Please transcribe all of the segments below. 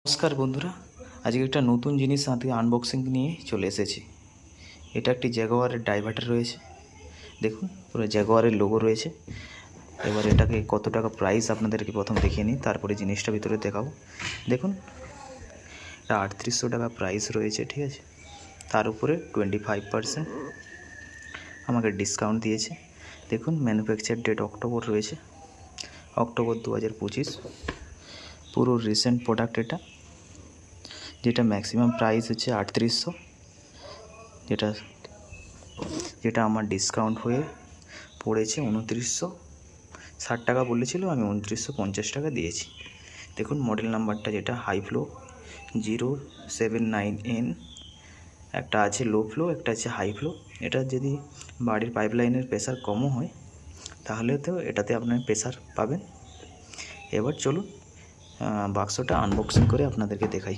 নমস্কার বন্ধুরা, আজকে একটা নতুন জিনিস সাথে আনবক্সিং নিয়ে চলে এসেছি। এটা একটি জ্যাগুয়ারের ডাইভার্টার রয়েছে। দেখুন, পুরো জ্যাগুয়ারের লোগো রয়েছে। এবার এটাকে কত টাকা প্রাইস আপনাদেরকে প্রথম দেখিয়ে নিই, তারপরে জিনিসটা ভিতরে দেখাবো। দেখুন, এটা 3800 টাকা প্রাইস রয়েছে, ঠিক আছে। তার উপরে 25% আমাকে ডিসকাউন্ট দিয়েছে। দেখুন, ম্যানুফ্যাকচার ডেট অক্টোবর রয়েছে, অক্টোবর 2025। পুরো রিসেন্ট প্রোডাক্ট এটা, যেটা ম্যাক্সিমাম প্রাইস হচ্ছে 3800, যেটা আমার ডিসকাউন্ট হয়ে পড়েছে 2960 টাকা বলেছিল, আমি 2950 টাকা দিয়েছি। দেখুন মডেল নাম্বারটা, যেটা হাই ফ্লো 079N, একটা আছে লো ফ্লো, একটা আছে হাই ফ্লো। এটা যদি বাড়ির পাইপলাইনের প্রেসার কমও হয় তাহলে তো এটাতে আপনার প্রেসার পাবেন। এবার চলুন বাক্সটা আনবক্সিং করে আপনাদেরকে দেখাই।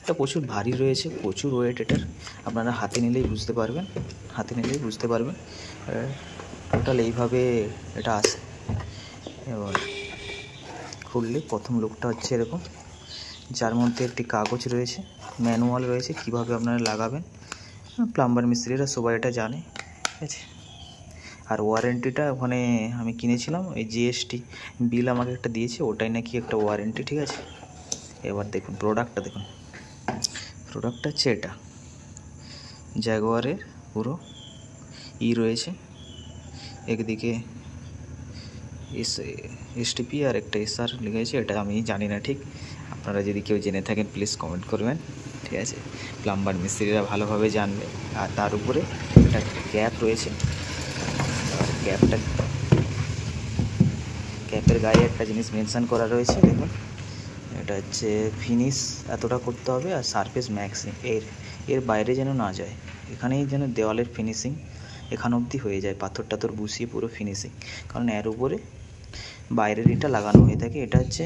এটা প্রচুর ভারী রয়েছে, প্রচুর ওয়েট এটার। আপনারা হাতে নিলেই বুঝতে পারবেন, টোটাল এইভাবে এটা আসে। এবার খুললে প্রথম লুকটা হচ্ছে এরকম, যার মধ্যে একটি কাগজ রয়েছে, ম্যানুয়াল রয়েছে কিভাবে আপনারা লাগাবেন। প্লাম্বার মিস্ত্রিরা সবাই এটা জানে, ঠিক আছে। আর ওয়ারেন্টিটা ওখানে আমি কিনেছিলাম, এই জিএসটি বিল আমাকে একটা দিয়েছে, ওটাই নাকি একটা ওয়ারেন্টি, ঠিক আছে। এবার দেখুন প্রোডাক্টটা, দেখুন প্রোডাক্টটা হচ্ছে এটা জ্যাগুয়ারের পুরো রয়েছে, একদিকে এসটিপি আর একটা এসআর লিখেছে, এটা আমি জানি না ঠিক। আপনারা যদি কেউ জেনে থাকেন প্লিজ কমেন্ট করবেন, ঠিক আছে। প্লাম্বার মিস্ত্রিরা ভালোভাবে জানবে। আর তার উপরে একটা ক্যাপ রয়েছে, ক্যাপের গায়ে একটা জিনিস মেনশন করা রয়েছে। দেখুন, এটা হচ্ছে ফিনিশ এতটা করতে হবে, আর সারফেস ম্যাক্সিং এর বাইরে যেন না যায়। এখানেই যেন দেওয়ালের ফিনিশিং এখান অবধি হয়ে যায়, পাথর টাথর বসিয়ে পুরো ফিনিশিং। কারণ এর উপরে বাইরের এটা লাগানো হয়ে থাকে। এটা হচ্ছে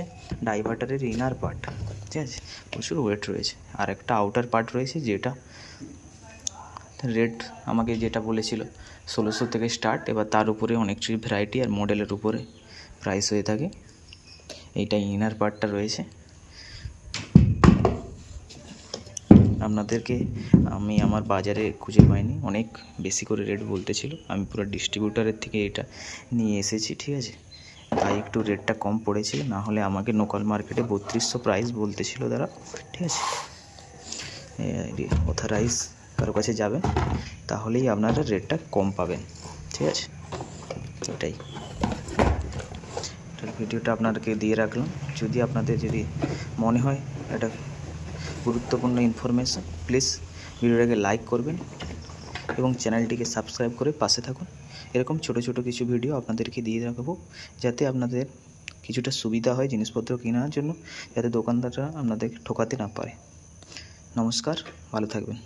ডাইভার্টারের ইনার পার্ট, ঠিক আছে। প্রচুর ওয়েট রয়েছে। আর একটা আউটার পার্ট রয়েছে, যেটা রেট আমাকে যেটা বলেছিল 1600 থেকে স্টার্ট। এবার তার উপরে অনেক ভ্যারাইটি আর মডেলের উপরে প্রাইস হয়ে থাকে। এইটা ইনার পার্টটা রয়েছে। আপনাদেরকে আমি আমার বাজারে খুঁজে পাইনি, অনেক বেশি করে রেট বলতেছিল। আমি পুরো ডিস্ট্রিবিউটারের থেকে এটা নিয়ে এসেছি, ঠিক আছে। তাই একটু রেটটা কম পড়েছিল, না হলে আমাকে লোকাল মার্কেটে 3200 প্রাইস বলতেছিল তারা, ঠিক আছে। অথরাইজ কারো কাছে যাবেন তাহলেই আপনারা রেটটা কম পাবেন, ঠিক আছে। এটাই ভিডিওটা আপনাদেরকে দিয়ে রাখলাম। যদি আপনাদের মনে হয় এটা গুরুত্বপূর্ণ ইনফরমেশান, প্লিজ ভিডিওটাকে লাইক করবেন এবং চ্যানেলটিকে সাবস্ক্রাইব করে পাশে থাকুন। এরকম ছোট ছোট কিছু ভিডিও আপনাদেরকে দিয়ে রাখবো, যাতে আপনাদের কিছুটা সুবিধা হয় জিনিসপত্র কেনার জন্য, যাতে দোকানদাররা আপনাদের ঠকাতে না পারে। নমস্কার, ভালো থাকবেন।